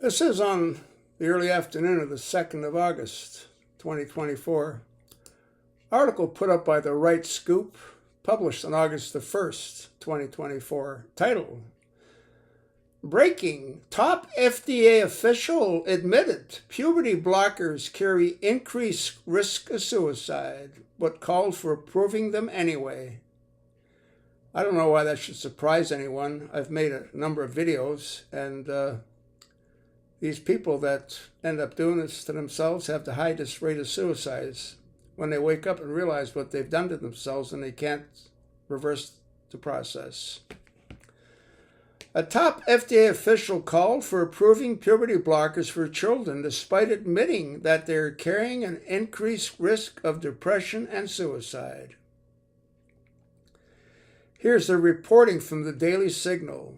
This is on the early afternoon of the 2nd of August, 2024. Article put up by the Right Scoop, published on August the 1st, 2024. Title: Breaking. Top FDA official admitted puberty blockers carry increased risk of suicide, but called for approving them anyway. I don't know why that should surprise anyone. I've made a number of videos, and these people that end up doing this to themselves have the highest rate of suicides when they wake up and realize what they've done to themselves and they can't reverse the process. A top FDA official called for approving puberty blockers for children despite admitting that they're carrying an increased risk of depression and suicide. Here's the reporting from the Daily Signal.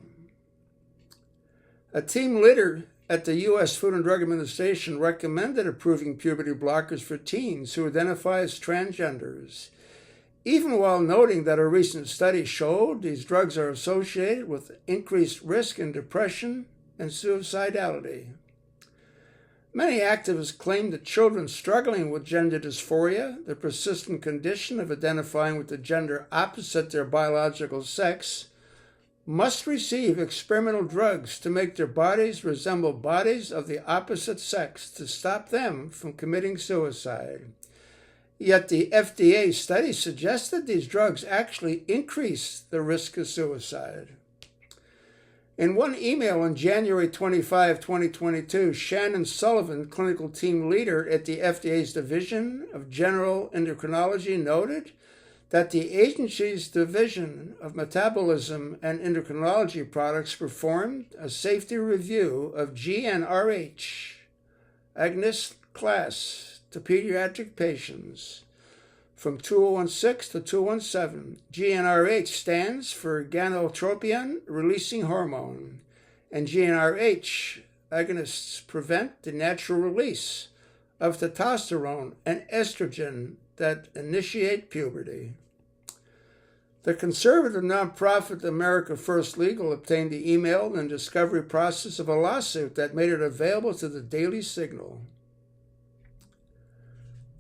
A team leader at the U.S. Food and Drug Administration recommended approving puberty blockers for teens who identify as transgenders, even while noting that a recent study showed these drugs are associated with increased risk in depression and suicidality. Many activists claim that children struggling with gender dysphoria, the persistent condition of identifying with the gender opposite their biological sex, must receive experimental drugs to make their bodies resemble bodies of the opposite sex to stop them from committing suicide. Yet the FDA study suggested these drugs actually increase the risk of suicide. In one email on January 25, 2022, Shannon Sullivan, clinical team leader at the FDA's Division of General Endocrinology, noted that the agency's Division of Metabolism and Endocrinology Products performed a safety review of GnRH agonist class to pediatric patients from 2016 to 2017. GnRH stands for gonadotropin-releasing hormone, and GnRH agonists prevent the natural release of testosterone and estrogen that initiate puberty. The conservative nonprofit America First Legal obtained the email and discovery process of a lawsuit that made it available to the Daily Signal.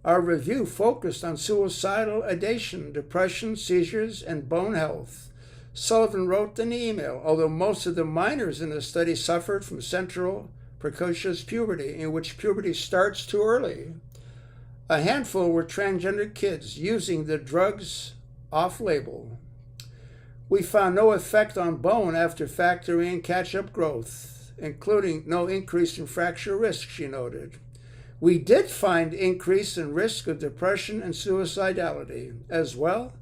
Our review focused on suicidal ideation, depression, seizures, and bone health. Sullivan wrote in the email, although most of the minors in the study suffered from central precocious puberty, in which puberty starts too early, a handful were transgender kids using the drugs off-label. We found no effect on bone after factoring in catch-up growth, including no increase in fracture risk, she noted. We did find increase in risk of depression and suicidality, as well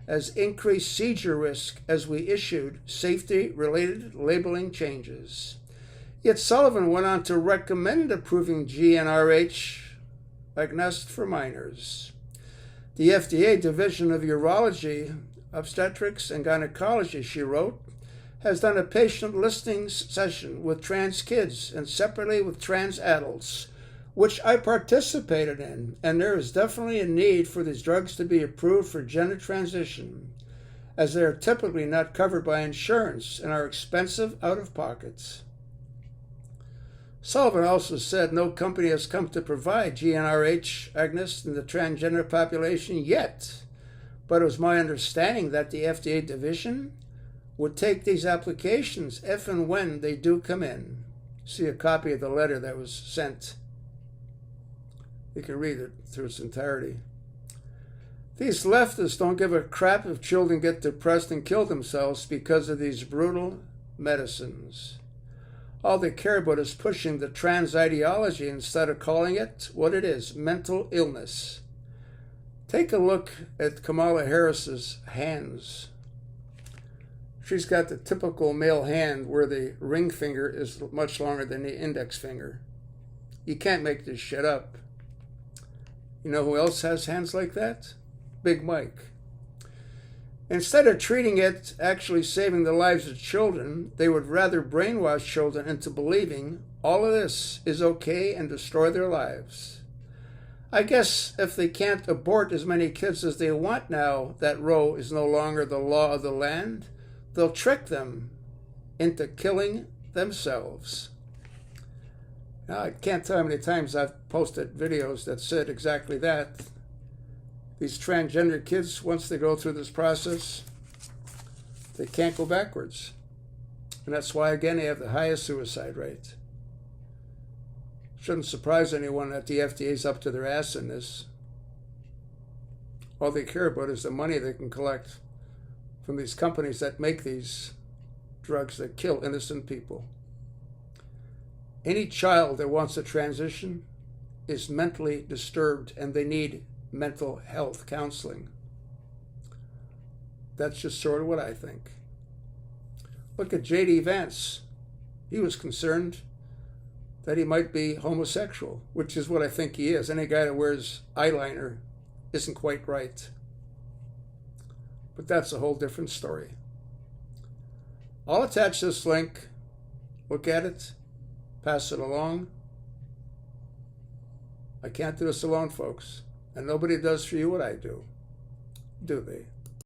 as increased seizure risk as we issued safety-related labeling changes. Yet Sullivan went on to recommend approving GnRH agonist for minors. The FDA Division of Urology, Obstetrics, and Gynecology, she wrote, has done a patient listings session with trans kids and separately with trans adults, which I participated in, and there is definitely a need for these drugs to be approved for gender transition, as they are typically not covered by insurance and are expensive out of pocket. Sullivan also said no company has come to provide GnRH agonists in the transgender population yet, but it was my understanding that the FDA division would take these applications if and when they do come in. See a copy of the letter that was sent. You can read it through its entirety. These leftists don't give a crap if children get depressed and kill themselves because of these brutal medicines. All they care about is pushing the trans ideology instead of calling it what it is, mental illness. Take a look at Kamala Harris's hands. She's got the typical male hand where the ring finger is much longer than the index finger. You can't make this shit up. You know who else has hands like that? Big Mike. Instead of treating it actually saving the lives of children, they would rather brainwash children into believing all of this is okay and destroy their lives. I guess if they can't abort as many kids as they want now that Roe is no longer the law of the land, they'll trick them into killing themselves. Now, I can't tell how many times I've posted videos that said exactly that. These transgender kids, once they go through this process, they can't go backwards. And that's why, again, they have the highest suicide rate. Shouldn't surprise anyone that the FDA is up to their ass in this. All they care about is the money they can collect from these companies that make these drugs that kill innocent people. Any child that wants to transition is mentally disturbed and they need mental health counseling. That's just sort of what I think. Look at J.D. Vance. He was concerned that he might be homosexual, which is what I think he is. Any guy that wears eyeliner isn't quite right. But that's a whole different story. I'll attach this link. Look at it. Pass it along. I can't do this alone, folks. And nobody does for you what I do they?